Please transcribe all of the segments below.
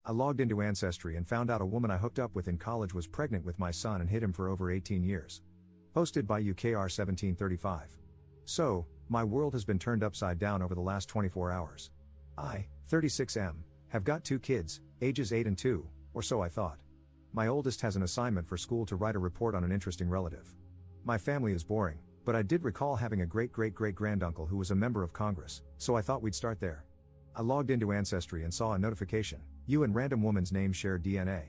I logged into Ancestry and found out a woman I hooked up with in college was pregnant with my son and hid him for over 18 years. Posted by UKR1735. So, my world has been turned upside down over the last 24 hours. I, 36M, have got 2 kids, ages 8 and 2, or so I thought. My oldest has an assignment for school to write a report on an interesting relative. My family is boring, but I did recall having a great-great-great-granduncle who was a member of Congress, so I thought we'd start there. I logged into Ancestry and saw a notification, you and random woman's name share DNA.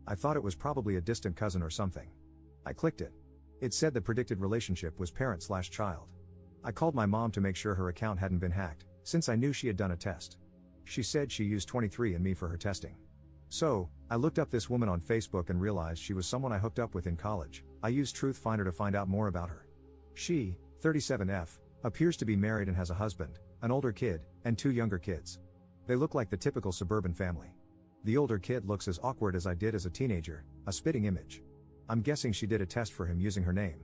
I thought it was probably a distant cousin or something. I clicked it. It said the predicted relationship was parent/child. I called my mom to make sure her account hadn't been hacked, since I knew she had done a test. She said she used 23andMe for her testing. So, I looked up this woman on Facebook and realized she was someone I hooked up with in college. I used Truthfinder to find out more about her. She, 37F, appears to be married and has a husband, an older kid, and 2 younger kids. They look like the typical suburban family. The older kid looks as awkward as I did as a teenager, a spitting image. I'm guessing she did a test for him using her name.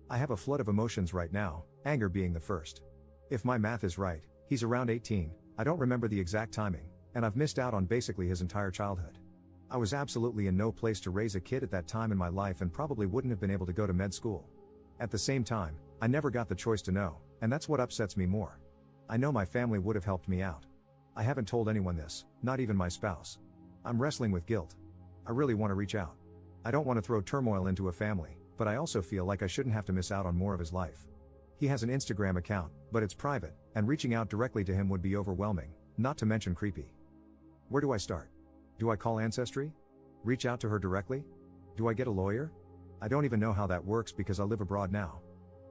I have a flood of emotions right now, anger being the first. If my math is right, he's around 18, I don't remember the exact timing, and I've missed out on basically his entire childhood. I was absolutely in no place to raise a kid at that time in my life and probably wouldn't have been able to go to med school. At the same time, I never got the choice to know, and that's what upsets me more. I know my family would have helped me out. I haven't told anyone this, not even my spouse. I'm wrestling with guilt. I really want to reach out. I don't want to throw turmoil into a family, but I also feel like I shouldn't have to miss out on more of his life. He has an Instagram account, but it's private, and reaching out directly to him would be overwhelming, not to mention creepy. Where do I start? Do I call Ancestry? Reach out to her directly? Do I get a lawyer? I don't even know how that works because I live abroad now.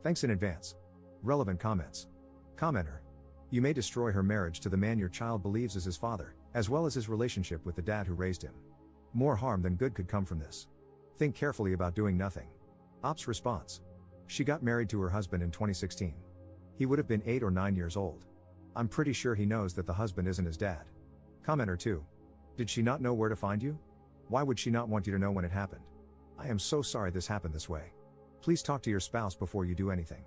Thanks in advance. Relevant comments. Commenter. You may destroy her marriage to the man your child believes is his father, as well as his relationship with the dad who raised him. More harm than good could come from this. Think carefully about doing nothing. Ops response. She got married to her husband in 2016. He would have been 8 or 9 years old. I'm pretty sure he knows that the husband isn't his dad. Commenter 2. Did she not know where to find you? Why would she not want you to know when it happened? I am so sorry this happened this way. Please talk to your spouse before you do anything.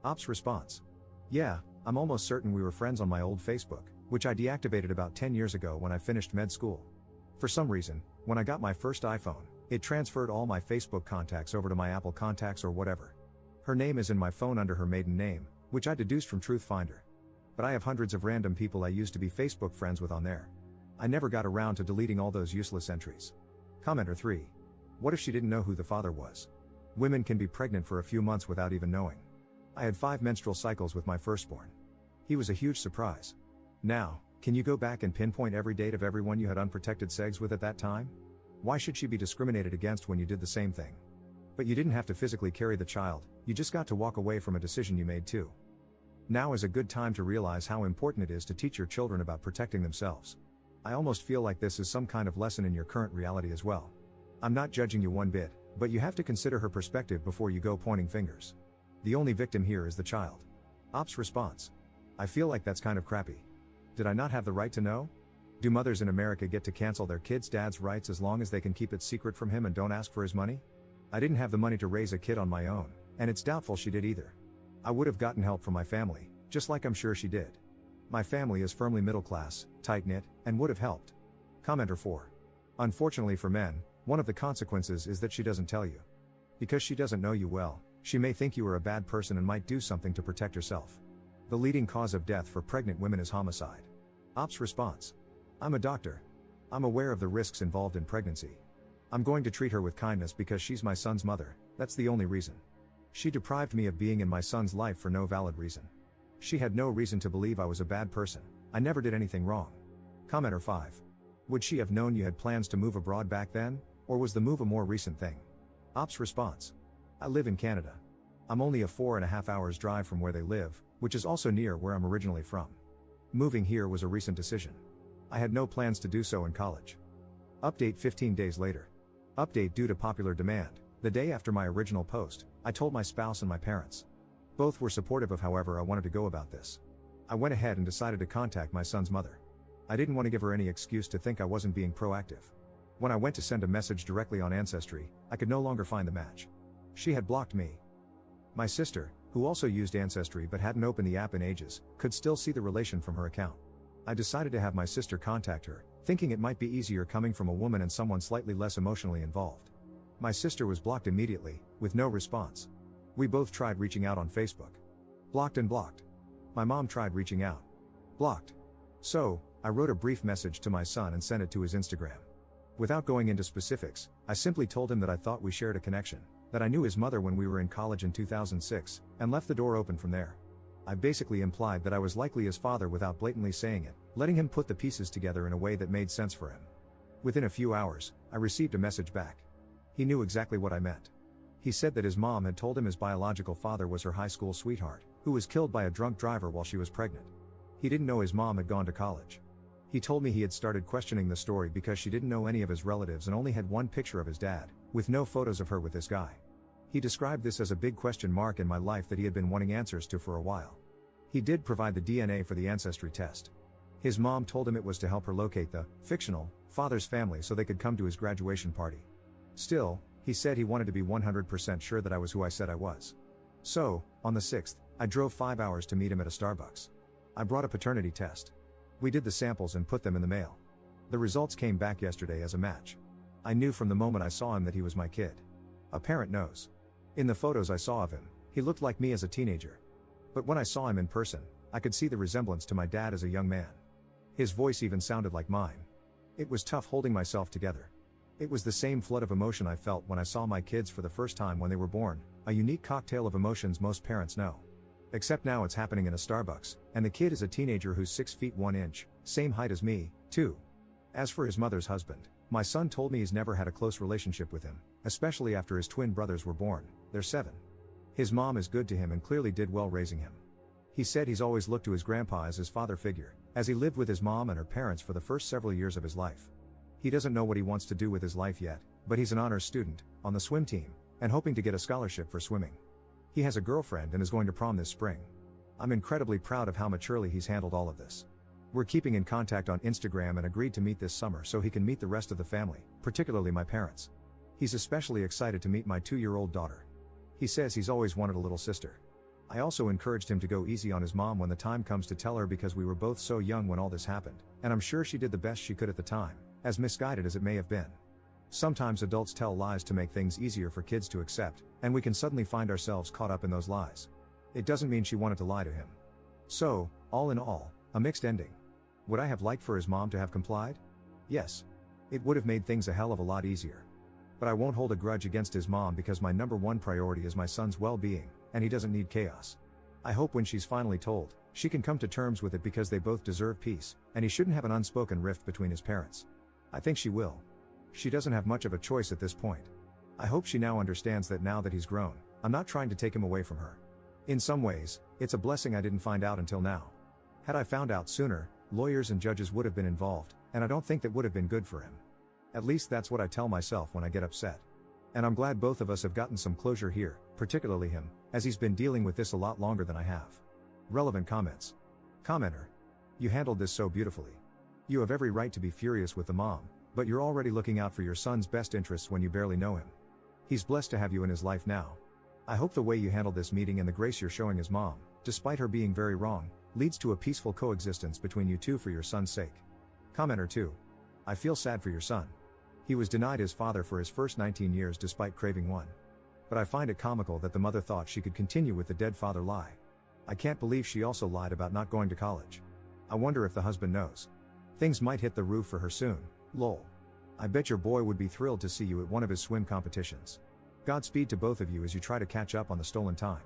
Ops response. Yeah, I'm almost certain we were friends on my old Facebook, which I deactivated about 10 years ago when I finished med school. For some reason, when I got my first iPhone, it transferred all my Facebook contacts over to my Apple contacts or whatever. Her name is in my phone under her maiden name, which I deduced from Truthfinder. But I have hundreds of random people I used to be Facebook friends with on there. I never got around to deleting all those useless entries. Commenter 3. What if she didn't know who the father was? Women can be pregnant for a few months without even knowing. I had 5 menstrual cycles with my firstborn. He was a huge surprise. Now, can you go back and pinpoint every date of everyone you had unprotected sex with at that time? Why should she be discriminated against when you did the same thing? But you didn't have to physically carry the child, you just got to walk away from a decision you made too. Now is a good time to realize how important it is to teach your children about protecting themselves. I almost feel like this is some kind of lesson in your current reality as well. I'm not judging you one bit, but you have to consider her perspective before you go pointing fingers. The only victim here is the child. Ops response. I feel like that's kind of crappy. Did I not have the right to know? Do mothers in America get to cancel their kids' dad's rights as long as they can keep it secret from him and don't ask for his money? I didn't have the money to raise a kid on my own, and it's doubtful she did either. I would have gotten help from my family, just like I'm sure she did. My family is firmly middle class, tight-knit, and would have helped. Commenter 4. Unfortunately for men, one of the consequences is that she doesn't tell you. Because she doesn't know you well, she may think you are a bad person and might do something to protect herself. The leading cause of death for pregnant women is homicide. Ops response. I'm a doctor. I'm aware of the risks involved in pregnancy. I'm going to treat her with kindness because she's my son's mother, that's the only reason. She deprived me of being in my son's life for no valid reason. She had no reason to believe I was a bad person. I never did anything wrong. Commenter 5. Would she have known you had plans to move abroad back then, or was the move a more recent thing? Ops response. I live in Canada. I'm only a 4.5 hours drive from where they live, which is also near where I'm originally from. Moving here was a recent decision. I had no plans to do so in college. Update 15 days later. Update due to popular demand. The day after my original post, I told my spouse and my parents. Both were supportive of however I wanted to go about this. I went ahead and decided to contact my son's mother. I didn't want to give her any excuse to think I wasn't being proactive. When I went to send a message directly on Ancestry, I could no longer find the match. She had blocked me. My sister, who also used Ancestry but hadn't opened the app in ages, could still see the relation from her account. I decided to have my sister contact her, thinking it might be easier coming from a woman and someone slightly less emotionally involved. My sister was blocked immediately, with no response. We both tried reaching out on Facebook. Blocked and blocked. My mom tried reaching out. Blocked. So, I wrote a brief message to my son and sent it to his Instagram. Without going into specifics, I simply told him that I thought we shared a connection, that I knew his mother when we were in college in 2006, and left the door open from there. I basically implied that I was likely his father without blatantly saying it, letting him put the pieces together in a way that made sense for him. Within a few hours, I received a message back. He knew exactly what I meant. He said that his mom had told him his biological father was her high school sweetheart, who was killed by a drunk driver while she was pregnant. He didn't know his mom had gone to college. He told me he had started questioning the story because she didn't know any of his relatives and only had one picture of his dad, with no photos of her with this guy. He described this as a big question mark in my life that he had been wanting answers to for a while. He did provide the DNA for the Ancestry test. His mom told him it was to help her locate the fictional father's family so they could come to his graduation party. Still, he said he wanted to be 100% sure that I was who I said I was. So, on the 6th, I drove 5 hours to meet him at a Starbucks. I brought a paternity test. We did the samples and put them in the mail. The results came back yesterday as a match. I knew from the moment I saw him that he was my kid. A parent knows. In the photos I saw of him, he looked like me as a teenager. But when I saw him in person, I could see the resemblance to my dad as a young man. His voice even sounded like mine. It was tough holding myself together. It was the same flood of emotion I felt when I saw my kids for the first time when they were born, a unique cocktail of emotions most parents know. Except now it's happening in a Starbucks, and the kid is a teenager who's 6 feet 1 inch, same height as me, too. As for his mother's husband, my son told me he's never had a close relationship with him, especially after his twin brothers were born. They're 7. His mom is good to him and clearly did well raising him. He said he's always looked to his grandpa as his father figure, as he lived with his mom and her parents for the first several years of his life. He doesn't know what he wants to do with his life yet, but he's an honors student, on the swim team, and hoping to get a scholarship for swimming. He has a girlfriend and is going to prom this spring. I'm incredibly proud of how maturely he's handled all of this. We're keeping in contact on Instagram and agreed to meet this summer so he can meet the rest of the family, particularly my parents. He's especially excited to meet my 2-year-old daughter. He says he's always wanted a little sister. I also encouraged him to go easy on his mom when the time comes to tell her because we were both so young when all this happened, and I'm sure she did the best she could at the time, as misguided as it may have been. Sometimes adults tell lies to make things easier for kids to accept, and we can suddenly find ourselves caught up in those lies. It doesn't mean she wanted to lie to him. So, all in all, a mixed ending. Would I have liked for his mom to have complied? Yes. It would have made things a hell of a lot easier. But I won't hold a grudge against his mom because my #1 priority is my son's well-being, and he doesn't need chaos. I hope when she's finally told, she can come to terms with it because they both deserve peace, and he shouldn't have an unspoken rift between his parents. I think she will. She doesn't have much of a choice at this point. I hope she now understands that now that he's grown, I'm not trying to take him away from her. In some ways, it's a blessing I didn't find out until now. Had I found out sooner, lawyers and judges would have been involved, and I don't think that would have been good for him. At least that's what I tell myself when I get upset. And I'm glad both of us have gotten some closure here, particularly him, as he's been dealing with this a lot longer than I have. Relevant comments. Commenter. You handled this so beautifully. You have every right to be furious with the mom, but you're already looking out for your son's best interests when you barely know him. He's blessed to have you in his life now. I hope the way you handled this meeting and the grace you're showing his mom, despite her being very wrong, leads to a peaceful coexistence between you two for your son's sake. Commenter 2. I feel sad for your son. He was denied his father for his first 19 years despite craving one. But I find it comical that the mother thought she could continue with the dead father lie. I can't believe she also lied about not going to college. I wonder if the husband knows. Things might hit the roof for her soon, lol. I bet your boy would be thrilled to see you at one of his swim competitions. Godspeed to both of you as you try to catch up on the stolen time.